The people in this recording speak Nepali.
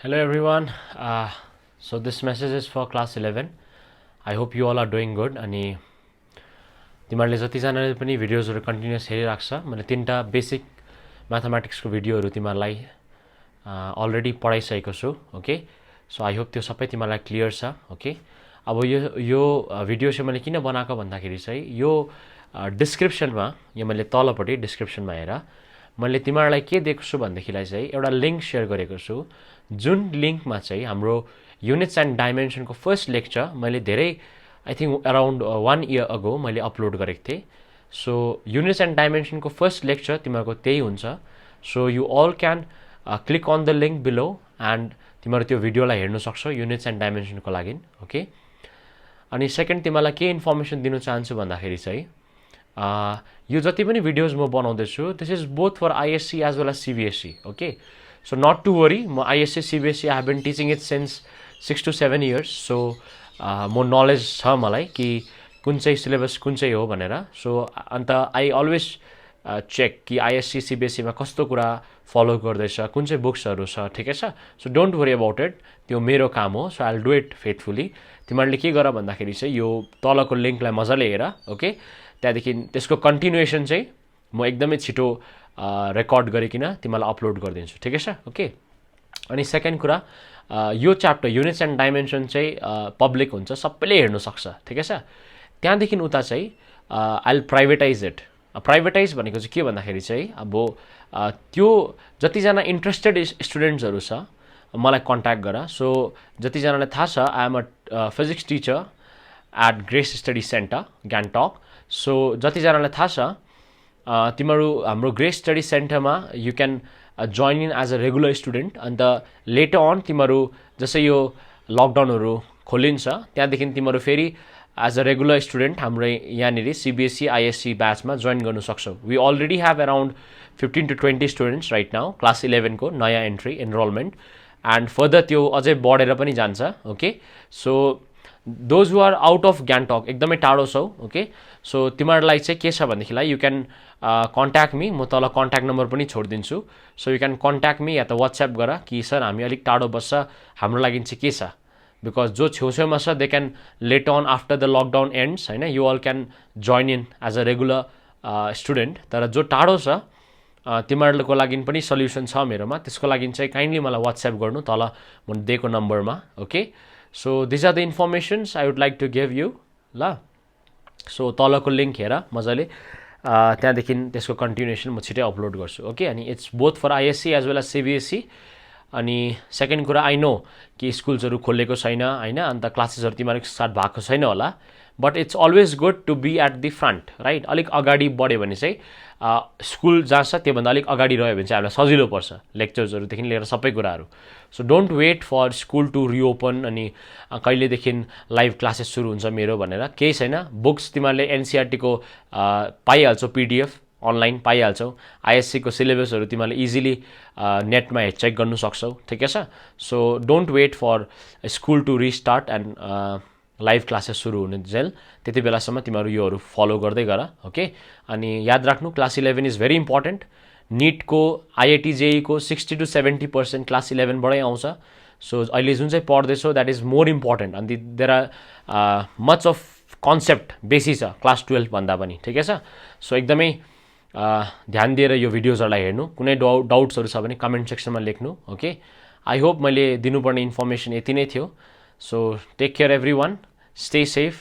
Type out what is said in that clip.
Hello everyone. So this message is for class 11. I hope you all are doing good. अनि तिमीहरूले जतिजनाले पनि भिडियोजहरू कन्टिन्युस हेरिरहेको छ मैले तीनटा बेसिक म्याथमेटिक्सको भिडियोहरू तिमीहरूलाई अलरेडी पढाइसकेको छु. ओके, सो आई होप त्यो सबै तिमीहरूलाई क्लियर छ. ओके, अब यो भिडियो चाहिँ मैले किन बनाएको भन्दाखेरि चाहिँ यो डिस्क्रिप्सनमा यो मैले तलपट्टि डिस्क्रिप्सनमा हेर मैले तिमीहरूलाई के दिएको छु भन्देखिलाई चाहिँ एउटा लिङ्क सेयर गरेको छु, जुन लिङ्कमा चाहिँ हाम्रो युनिट्स एन्ड डाइमेन्सनको फर्स्ट लेक्चर मैले धेरै I think around 1 year ago मैले अपलोड गरेको थिएँ. सो युनिट्स एन्ड डाइमेन्सनको फर्स्ट लेक्चर तिमीहरूको त्यही हुन्छ. So you all can click on the link below and तिमीहरू त्यो भिडियोलाई हेर्नु सक्छौ युनिट्स एन्ड डाइमेन्सनको लागि. ओके, अनि सेकेन्ड तिमीलाई के इन्फर्मेसन दिनु चाहन्छु भन्दाखेरि चाहिँ यो जति पनि भिडियोज म बनाउँदैछु this is both for ISC as well as CBSE. Okay, so not to worry, म ISC CBSE I have been teaching it since 6 to 7 years. So म नलेज छ मलाई कि कुन चाहिँ सिलेबस कुन चाहिँ हो भनेर. सो अन्त आई अलवेज चेक कि आइएससी सिबिएसईमा कस्तो कुरा फलो गर्दैछ, कुन चाहिँ बुक्सहरू छ, ठिकै छ. So don't worry about it, त्यो मेरो काम हो. So I will do it faithfully. तिमीहरूले के गर भन्दाखेरि चाहिँ यो तलको लिङ्कलाई मजाले हेर. ओके, त्यहाँदेखि त्यसको कन्टिन्युएसन चाहिँ म एकदमै छिटो रेकर्ड गरिकन तिमीलाई अपलोड गरिदिन्छु, ठिकै छ. ओके, अनि सेकेन्ड कुरा यो च्याप्टर युनिट्स एन्ड डाइमेन्सन चाहिँ पब्लिक हुन्छ, सबैले हेर्नु सक्छ, ठिकै छ. त्यहाँदेखि उता चाहिँ I will privatise it. Privatise भनेको चाहिँ के भन्दाखेरि चाहिँ अब त्यो जतिजना इन्ट्रेस्टेड स्टुडेन्ट्सहरू छ मलाई कन्ट्याक्ट गर. सो जतिजनालाई थाहा छ I am a physics teacher at Grace Study Centre Gangtok. So जतिजनालाई थाहा छ तिमीहरू हाम्रो ग्रेस स्टडी सेन्टरमा you can join in as a regular student. And later on तिमीहरू जस्तै यो लकडाउनहरू खोलिन्छ त्यहाँदेखि तिमीहरू फेरि एज अ रेगुलर स्टुडेन्ट हाम्रो यहाँनिर सिबिएसई आइएससी ब्याचमा जोइन गर्नु सक्छौ. We already have around 15 to 20 students right now class 11 को नयाँ एन्ट्री इनरोलमेन्ट एन्ड फर्दर त्यो अझै बढेर पनि जान्छ. Okay, so those who are out of Gangtok एकदमै टाढो छौ. ओके, सो तिमीहरूलाई चाहिँ के छ भनेदेखिलाई यु क्यान कन्ट्याक्ट मी. म तल कन्ट्याक्ट नम्बर पनि छोडिदिन्छु. So you can contact me या त वाट्सएप गर कि सर हामी अलिक टाढो बस्छ, हाम्रो लागि चाहिँ के छ. बिकज जो छेउछेउमा छ they can let on after the lockdown ends होइन, you all can join in as a regular student. तर जो टाढो छ तिमीहरूको लागि पनि सल्युसन छ मेरोमा. त्यसको लागि चाहिँ काइन्डली मलाई वाट्सएप गर्नु तल म दिएको नम्बरमा. Okay, so these are the informations I would like to give you. ल, सो तलको लिङ्क हेर मजाले, त्यहाँदेखि त्यसको कन्टिन्युएसन म छिटै अपलोड गर्छु. ओके, अनि it's both for ISC as well as CBSE. अनि सेकेन्ड कुरा आई नो कि स्कुल्सहरू खोलेको छैन होइन, अन्त क्लासेसहरू तिमीहरूको स्टार्ट भएको छैन होला, but it's always good to be at the front right. अलिक अगाडि बढ्यो भने चाहिँ स्कुल जहाँ छ त्योभन्दा अलिक अगाडि रह्यो भने चाहिँ हामीलाई सजिलो पर्छ लेक्चर्सहरूदेखि लिएर सबै कुराहरू. So don't wait for school to reopen अनि कहिलेदेखि लाइभ क्लासेस सुरु हुन्छ मेरो भनेर केही छैन. बुक्स तिमीहरूले एनसिआरटीको पाइहाल्छौ, पिडिएफ अनलाइन पाइहाल्छौ. आइएससीको सिलेबसहरू तिमीहरूले इजिली नेटमा चेक गर्नु सक्छौ, ठिकै छ. So don't wait for school to restart and live classes सुरु हुने जेल त्यति बेलासम्म तिमीहरू योहरू फलो गर्दै गर. ओके, अनि याद राख्नु क्लास 11 इज भेरी इम्पोर्टेन्ट. निटको आइआइटी जेईको 60 to 70% क्लास 11बाटै आउँछ. सो अहिले जुन चाहिँ पढ्दैछौ द्याट इज मोर इम्पोर्टेन्ट. अनि there are much of concept बेसी छ क्लास 12 भन्दा पनि, ठिकै छ. सो एकदमै ध्यान दिएर यो भिडियोजहरूलाई हेर्नु. कुनै डाउट्सहरू छ भने कमेन्ट सेक्सनमा लेख्नु. ओके, आई होप मैले दिनुपर्ने इन्फर्मेसन यति नै थियो. So take care everyone, stay safe.